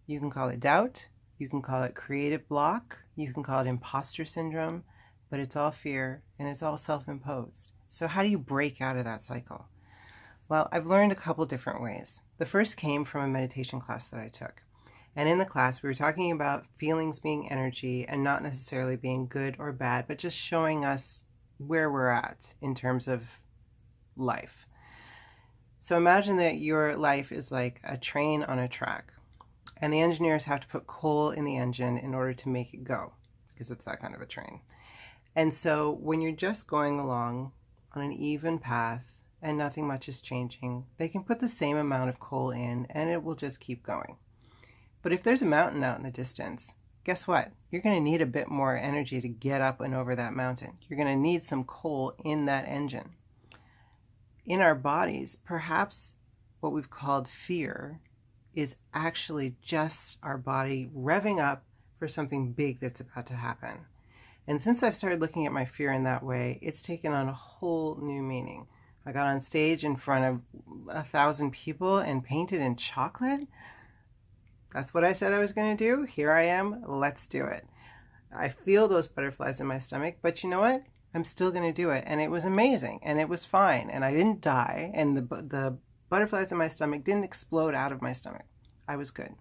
You can call it doubt. You can call it creative block. You can call it imposter syndrome, but it's all fear and it's all self-imposed. So how do you break out of that cycle? Well, I've learned a couple different ways. The first came from a meditation class that I took. And in the class, we were talking about feelings being energy and not necessarily being good or bad, but just showing us where we're at in terms of life. So imagine that your life is like a train on a track, and the engineers have to put coal in the engine in order to make it go, because it's that kind of a train. And so when you're just going along on an even path and nothing much is changing, they can put the same amount of coal in and it will just keep going. But if there's a mountain out in the distance, guess what? You're going to need a bit more energy to get up and over that mountain. You're going to need some coal in that engine. In our bodies, perhaps what we've called fear is actually just our body revving up for something big that's about to happen. And since I've started looking at my fear in that way, it's taken on a whole new meaning. I got on stage in front of 1,000 people and painted in chocolate. That's what I said I was going to do. Here I am. Let's do it. I feel those butterflies in my stomach, but you know what? I'm still going to do it. And it was amazing and it was fine. And I didn't die. And the butterflies in my stomach didn't explode out of my stomach. I was good.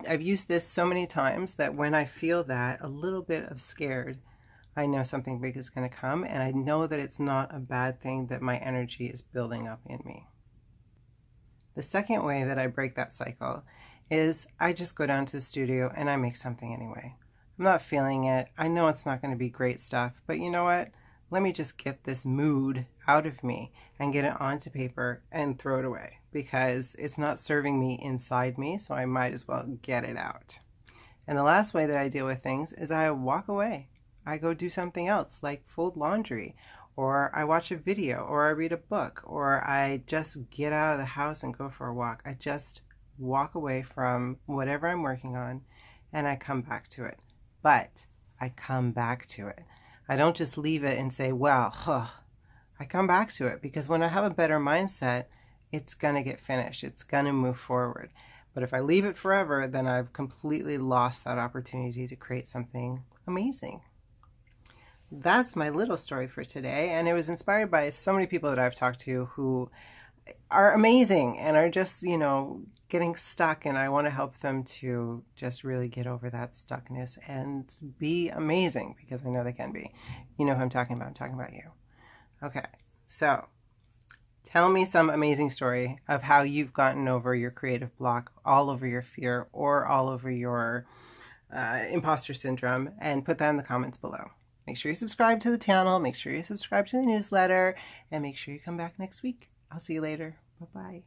I've used this so many times that when I feel that a little bit of scared, I know something big is going to come. And I know that it's not a bad thing that my energy is building up in me. The second way that I break that cycle is I just go down to the studio and I make something anyway. I'm not feeling it. I know it's not going to be great stuff, but you know what? Let me just get this mood out of me and get it onto paper and throw it away because it's not serving me inside me, so I might as well get it out. And the last way that I deal with things is I walk away. I go do something else like fold laundry, or I watch a video, or I read a book, or I just get out of the house and go for a walk. I just walk away from whatever I'm working on and I come back to it. But I come back to it. I don't just leave it and say, well, I come back to it because when I have a better mindset, it's going to get finished. It's going to move forward. But if I leave it forever, then I've completely lost that opportunity to create something amazing. That's my little story for today, and it was inspired by so many people that I've talked to who are amazing and are just, getting stuck, and I want to help them to just really get over that stuckness and be amazing because I know they can be. You know who I'm talking about. I'm talking about you. Okay, so tell me some amazing story of how you've gotten over your creative block, all over your fear, or all over your imposter syndrome, and put that in the comments below. Make sure you subscribe to the channel, make sure you subscribe to the newsletter, and make sure you come back next week. I'll see you later. Bye-bye.